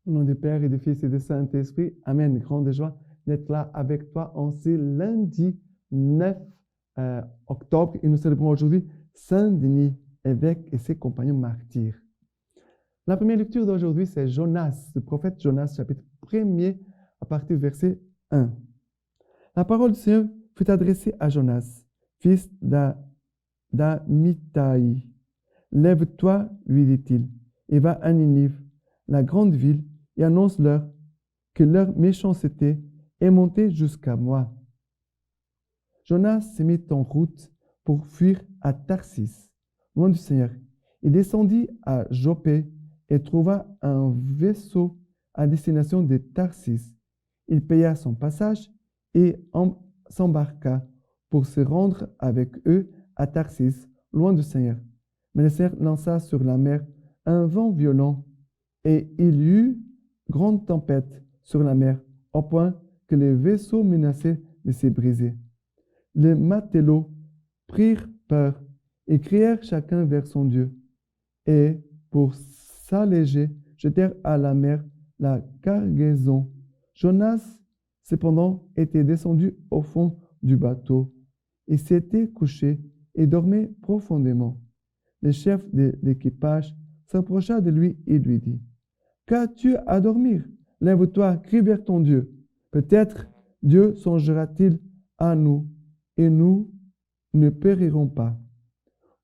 Au nom du Père et du Fils et du Saint-Esprit, Amen. Grande joie d'être là avec toi en ce lundi 9 octobre. Et nous célébrons aujourd'hui Saint-Denis, évêque et ses compagnons martyrs. La première lecture d'aujourd'hui, c'est Jonas, le prophète Jonas, chapitre 1er, à partir du verset 1. La parole du Seigneur fut adressée à Jonas, fils d'Amittai. Lève-toi, lui dit-il, et va à Ninive, la grande ville, et annonce-leur que leur méchanceté est montée jusqu'à moi. Jonas se mit en route pour fuir à Tarsis, loin du Seigneur. Il descendit à Joppé et trouva un vaisseau à destination de Tarsis. Il paya son passage et s'embarqua pour se rendre avec eux à Tarsis, loin du Seigneur. Mais le Seigneur lança sur la mer un vent violent et il y eut grande tempête sur la mer, au point que le vaisseau menaçait de se briser. Les matelots prirent peur et crièrent chacun vers son Dieu. Et pour s'alléger, jetèrent à la mer la cargaison. Jonas, cependant, était descendu au fond du bateau. Il s'était couché et dormait profondément. Le chef de l'équipage s'approcha de lui et lui dit: Qu'as-tu à dormir? Lève-toi, crie vers ton Dieu. Peut-être Dieu songera-t-il à nous et nous ne périrons pas.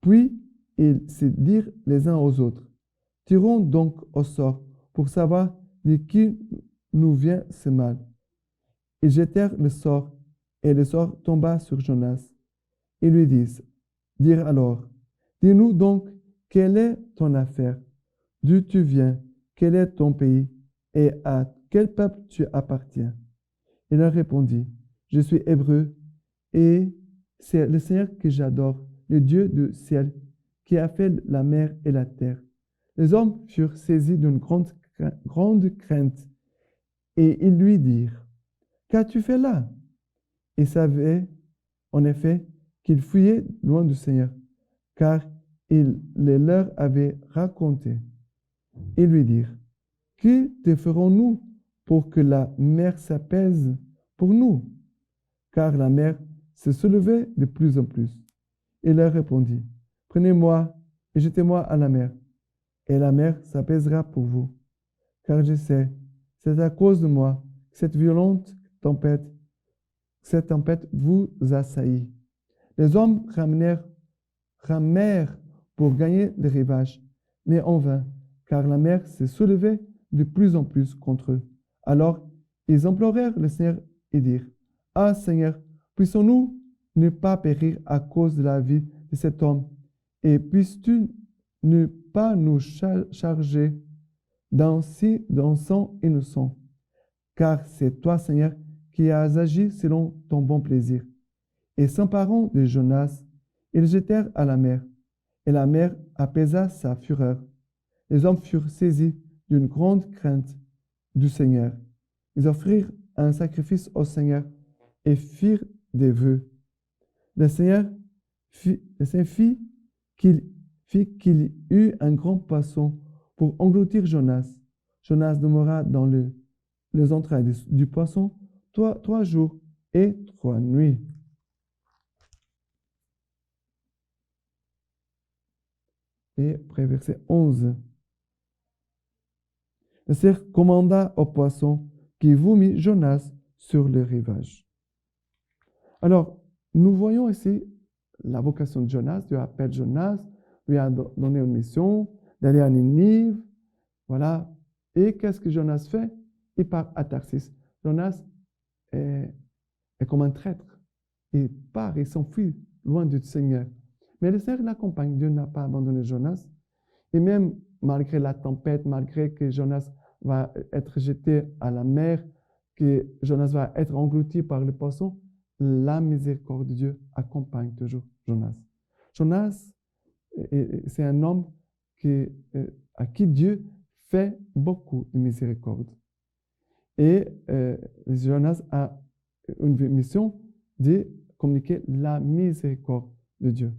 Puis ils se dirent les uns aux autres: Tirons donc au sort pour savoir de qui nous vient ce mal. Ils jetèrent le sort et le sort tomba sur Jonas. Ils lui dirent alors: Dis-nous donc, quelle est ton affaire? D'où tu viens? Quel est ton pays? Et à quel peuple tu appartiens? Il leur répondit: Je suis hébreu et c'est le Seigneur que j'adore, le Dieu du ciel, qui a fait la mer et la terre. Les hommes furent saisis d'une grande crainte et ils lui dirent: Qu'as-tu fait là? Ils savaient en effet qu'il fuyait loin du Seigneur, car il les leur avait raconté. Ils lui dirent: Que te ferons-nous pour que la mer s'apaise pour nous? Car la mer se soulevait de plus en plus. Il leur répondit: Prenez-moi et jetez-moi à la mer, et la mer s'apaisera pour vous. Car je sais, c'est à cause de moi que cette tempête vous assaillit. Les hommes ramèrent pour gagner le rivage, mais en vain, car la mer se soulevait de plus en plus contre eux. Alors ils implorèrent le Seigneur et dirent: Ah Seigneur, puissions-nous ne pas périr à cause de la vie de cet homme, et puisses-tu ne pas nous charger d'un sang innocent, car c'est toi, Seigneur, qui as agi selon ton bon plaisir. Et s'emparant de Jonas, ils jetèrent à la mer, et la mer apaisa sa fureur. Les hommes furent saisis d'une grande crainte du Seigneur. Ils offrirent un sacrifice au Seigneur et firent des vœux. Le Seigneur fit qu'il y eut un grand poisson pour engloutir Jonas. Jonas demeura dans les entrailles du poisson 3 jours et 3 nuits. Et après verset 11. Le Seigneur commanda au poisson qui vomit Jonas sur le rivage. Alors, nous voyons ici la vocation de Jonas. Dieu appelle Jonas, lui a donné une mission d'aller à Ninive. Voilà. Et qu'est-ce que Jonas fait? Il part à Tarsis. Jonas est comme un traître. Il part, il s'enfuit loin du Seigneur. Mais le Seigneur l'accompagne. Dieu n'a pas abandonné Jonas. Et même malgré la tempête, malgré que Jonas va être jeté à la mer, que Jonas va être englouti par le poisson, la miséricorde de Dieu accompagne toujours Jonas. Jonas, c'est un homme à qui Dieu fait beaucoup de miséricorde. Et Jonas a une mission de communiquer la miséricorde de Dieu.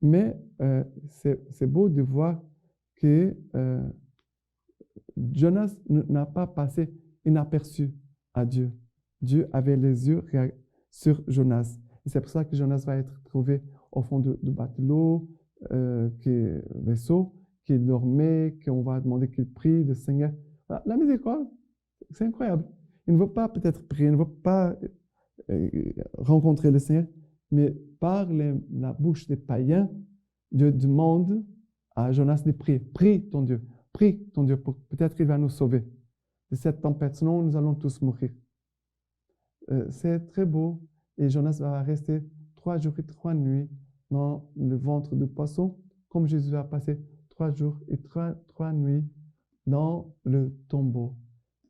Mais c'est beau de voir que Jonas n'a pas passé inaperçu à Dieu. Dieu avait les yeux sur Jonas. Et c'est pour ça que Jonas va être trouvé au fond du bateau, vaisseau, qu'il dormait, qu'on va demander qu'il prie le Seigneur. Voilà, la miséricorde, c'est incroyable. Il ne veut pas peut-être prier, il ne veut pas rencontrer le Seigneur, mais par la bouche des païens, Dieu demande à Jonas de prier. Prie ton Dieu, peut-être qu'il va nous sauver de cette tempête, sinon nous allons tous mourir. C'est très beau et Jonas va rester 3 jours et 3 nuits dans le ventre du poisson, comme Jésus a passé 3 jours et 3 nuits dans le tombeau.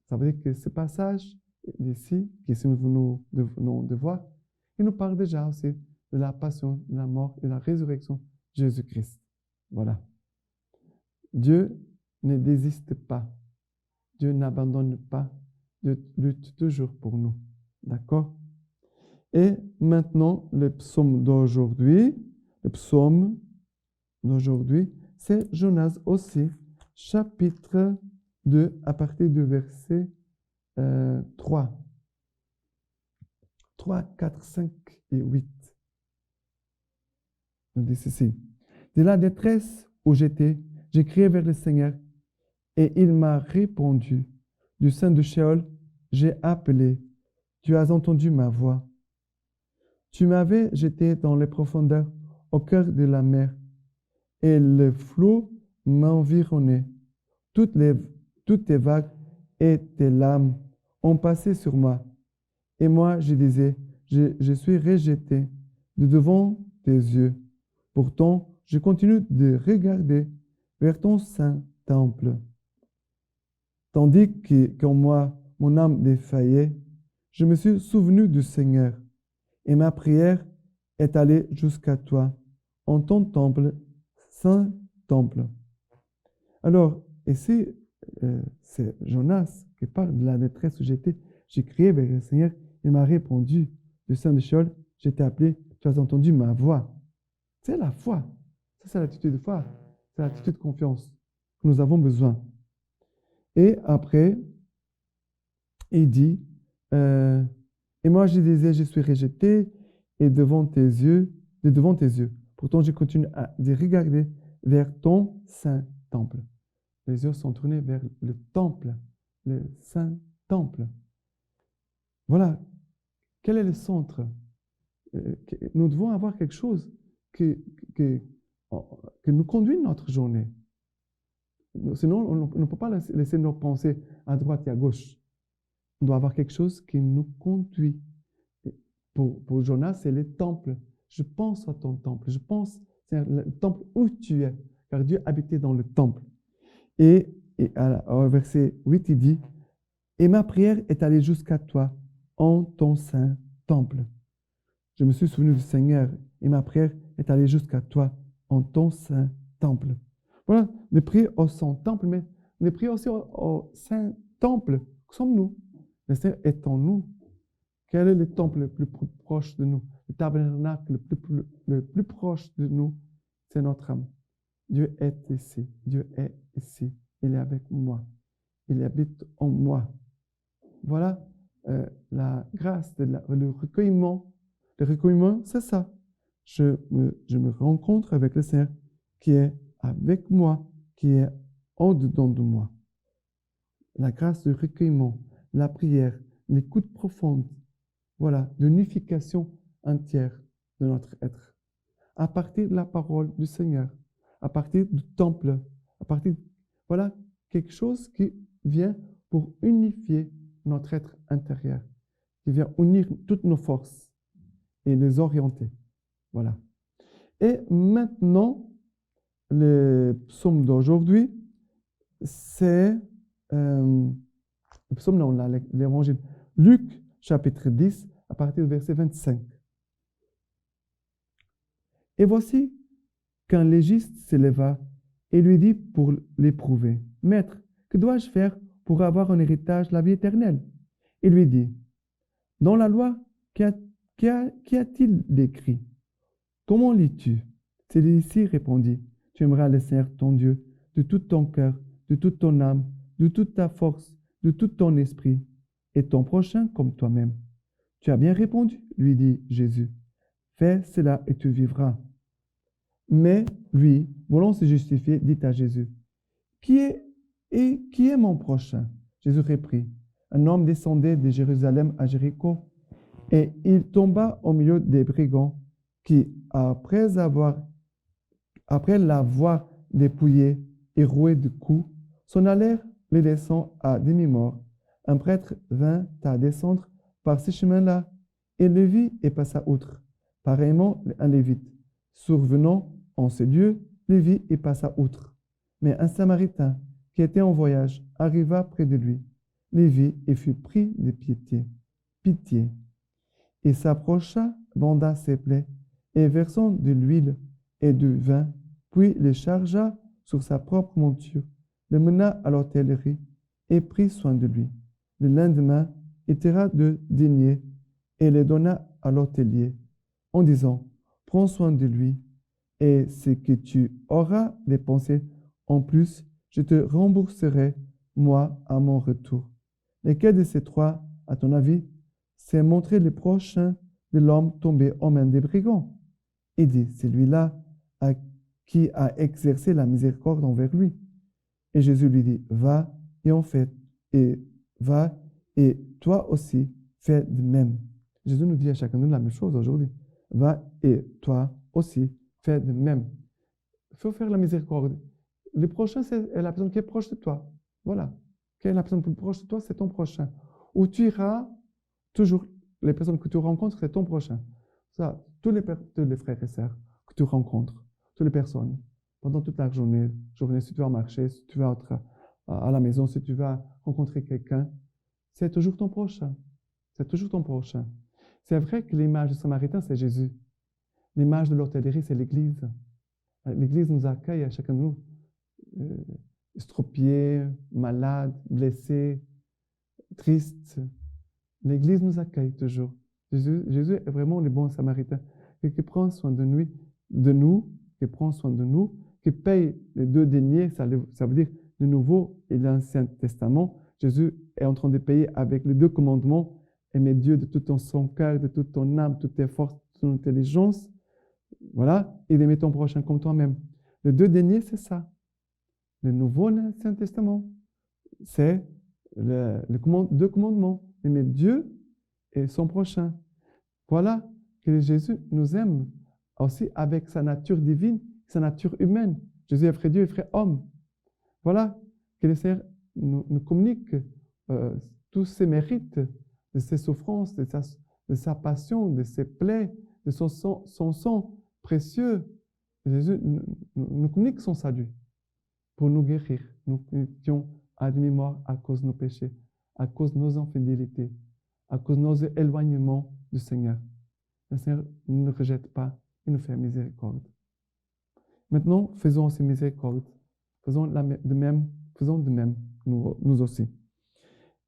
Ça veut dire que ce passage ici, que nous venons de voir, il nous parle déjà aussi de la passion, de la mort et de la résurrection de Jésus-Christ. Voilà. Dieu ne désiste pas. Dieu n'abandonne pas. Dieu lutte toujours pour nous. D'accord? Et maintenant, le psaume d'aujourd'hui, c'est Jonas aussi, chapitre 2, à partir du verset 3. 3, 4, 5 et 8. On dit ceci. De la détresse où j'étais, j'ai crié vers le Seigneur et il m'a répondu. Du sein de Sheol, j'ai appelé. Tu as entendu ma voix. Tu m'avais jeté dans les profondeurs, au cœur de la mer, et le flot m'environnait. Toutes tes vagues et tes lames ont passé sur moi. Et moi, je disais, je suis rejeté de devant tes yeux. Pourtant, je continue de regarder vers ton saint temple. Tandis qu'en moi, mon âme défaillait, je me suis souvenu du Seigneur, et ma prière est allée jusqu'à toi, en ton temple, saint temple. Alors, ici, c'est Jonas qui parle de la détresse où j'étais. J'ai crié vers le Seigneur, il m'a répondu. Du sein de Sheol, j'ai été appelé, tu as entendu ma voix. C'est la foi. Ça, c'est l'attitude de foi. C'est l'attitude de confiance que nous avons besoin. Et après, il dit, et moi je disais, je suis rejeté et devant tes yeux. Pourtant, je continue de regarder vers ton saint temple. Les yeux sont tournés vers le temple, le saint temple. Voilà. Quel est le centre? Nous devons avoir quelque chose que nous conduit notre journée. Sinon, on ne peut pas laisser nos pensées à droite et à gauche. On doit avoir quelque chose qui nous conduit. Pour Jonas, c'est le temple. Je pense à ton temple. Je pense, c'est le temple où tu es, car Dieu habitait dans le temple. Et au verset 8, il dit, « Et ma prière est allée jusqu'à toi, en ton saint temple. » Je me suis souvenu du Seigneur, et ma prière est allée jusqu'à toi, en ton saint temple. Voilà, de prier au saint temple, mais de prier aussi au saint temple. Que sommes-nous? Le Seigneur est en nous. Quel est le temple le plus proche de nous? Le tabernacle le plus proche de nous, c'est notre âme. Dieu est ici. Dieu est ici. Il est avec moi. Il habite en moi. Voilà la grâce, le recueillement. Le recueillement, c'est ça. Je me rencontre avec le Seigneur qui est avec moi, qui est en dedans de moi. La grâce du recueillement, la prière, l'écoute profonde, voilà, l'unification entière de notre être. À partir de la parole du Seigneur, à partir du temple, voilà, quelque chose qui vient pour unifier notre être intérieur, qui vient unir toutes nos forces et les orienter. Voilà. Et maintenant, le psaume d'aujourd'hui, c'est le psaume, non, l'évangile. Luc, chapitre 10, à partir du verset 25. Et voici qu'un légiste s'éleva et lui dit pour l'éprouver, « Maître, que dois-je faire pour avoir en héritage la vie éternelle ?» Il lui dit, « Dans la loi, qu'y a-t-il d'écrit? Comment lis-tu » Celui-ci répondit, « Tu aimeras le Seigneur ton Dieu de tout ton cœur, de toute ton âme, de toute ta force, de tout ton esprit, et ton prochain comme toi-même. Tu as bien répondu, lui dit Jésus. Fais cela et tu vivras. Mais lui, voulant se justifier, dit à Jésus, qui est mon prochain? Jésus reprit, un homme descendait de Jérusalem à Jéricho, et il tomba au milieu des brigands qui, après l'avoir dépouillé et roué de coups, s'en allèrent les laissant à demi-mort. Un prêtre vint à descendre par ce chemin-là, et le vit et passa outre. Pareillement, un lévite, survenant en ce lieu, le vit et passa outre. Mais un samaritain, qui était en voyage, arriva près de lui, le vit et fut pris de pitié. Il s'approcha, banda ses plaies, et versant de l'huile et du vin, puis le chargea sur sa propre monture, le mena à l'hôtellerie et prit soin de lui. Le lendemain, il tira 2 deniers et les donna à l'hôtelier, en disant, prends soin de lui, et ce que tu auras dépensé en plus, je te rembourserai, moi, à mon retour. Lequel de ces 3, à ton avis, s'est montré le prochain de l'homme tombé aux mains des brigands? Il dit, celui-là qui a exercé la miséricorde envers lui. Et Jésus lui dit, va et toi aussi fais de même. Jésus nous dit à chacun de nous la même chose aujourd'hui. Va et toi aussi fais de même. Il faut faire la miséricorde. Le prochain, c'est la personne qui est proche de toi. Voilà. Quelle est la personne plus proche de toi? C'est ton prochain. Où tu iras, toujours, les personnes que tu rencontres, c'est ton prochain. Ça, tous les frères et sœurs que tu rencontres, toutes les personnes, pendant toute la journée, si tu vas marcher, si tu vas à la maison, si tu vas rencontrer quelqu'un, c'est toujours ton prochain. C'est toujours ton prochain. C'est vrai que l'image du Samaritain, c'est Jésus. L'image de l'hôtellerie, c'est l'Église. L'Église nous accueille à chacun de nous, estropiés, malades, blessés, tristes. L'Église nous accueille toujours. Jésus est vraiment le bon Samaritain qui prend soin de nous, qui prend soin de nous, qui paye les 2 deniers, ça veut dire le Nouveau et l'Ancien Testament. Jésus est en train de payer avec les 2 commandements, aimer Dieu de tout ton cœur, de toute ton âme, toutes tes forces, toute ton intelligence. Voilà, et d'aimer ton prochain comme toi-même. Les 2 deniers, c'est ça. Le Nouveau et l'Ancien Testament, c'est les 2 commandements, aimer Dieu et son prochain. Voilà que Jésus nous aime aussi avec sa nature divine, sa nature humaine. Jésus est vrai Dieu et vrai homme. Voilà que le Seigneur nous communique tous ses mérites, de ses souffrances, de sa passion, de ses plaies, de son sang précieux. Jésus nous communique son salut pour nous guérir. Nous étions à demi-mort à cause de nos péchés, à cause de nos infidélités, à cause de nos éloignements du Seigneur. Le Seigneur ne nous rejette pas, il nous fait miséricorde. Maintenant, faisons aussi miséricorde. Faisons de même, nous aussi.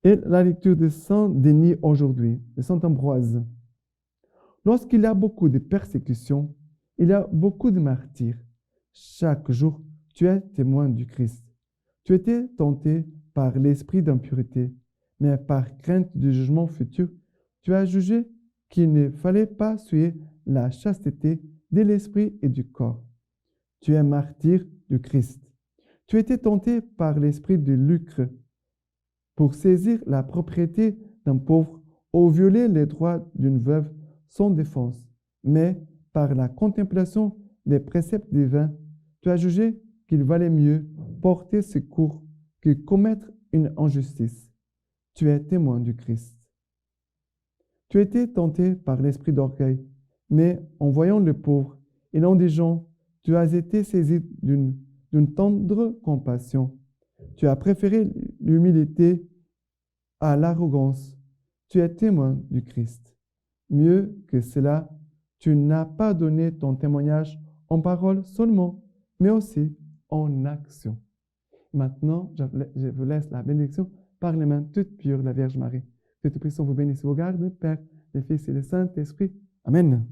Et la lecture de Saint Denis aujourd'hui, de Saint Ambroise. Lorsqu'il y a beaucoup de persécutions, il y a beaucoup de martyrs. Chaque jour, tu es témoin du Christ. Tu étais tenté par l'esprit d'impureté, mais par crainte du jugement futur, tu as jugé qu'il ne fallait pas souiller la chasteté de l'esprit et du corps. Tu es martyr du Christ. Tu étais tenté par l'esprit de lucre pour saisir la propriété d'un pauvre ou violer les droits d'une veuve sans défense. Mais par la contemplation des préceptes divins, tu as jugé qu'il valait mieux porter secours que commettre une injustice. Tu es témoin du Christ. Tu étais tenté par l'esprit d'orgueil, mais en voyant le pauvre et l'indigent, tu as été saisi d'une tendre compassion. Tu as préféré l'humilité à l'arrogance. Tu es témoin du Christ. Mieux que cela, tu n'as pas donné ton témoignage en parole seulement, mais aussi en action. Maintenant, je vous laisse la bénédiction par les mains toutes pures de la Vierge Marie. Que tout puissant vous bénisse, vous garde, le Père, le Fils et le Saint-Esprit. Amen.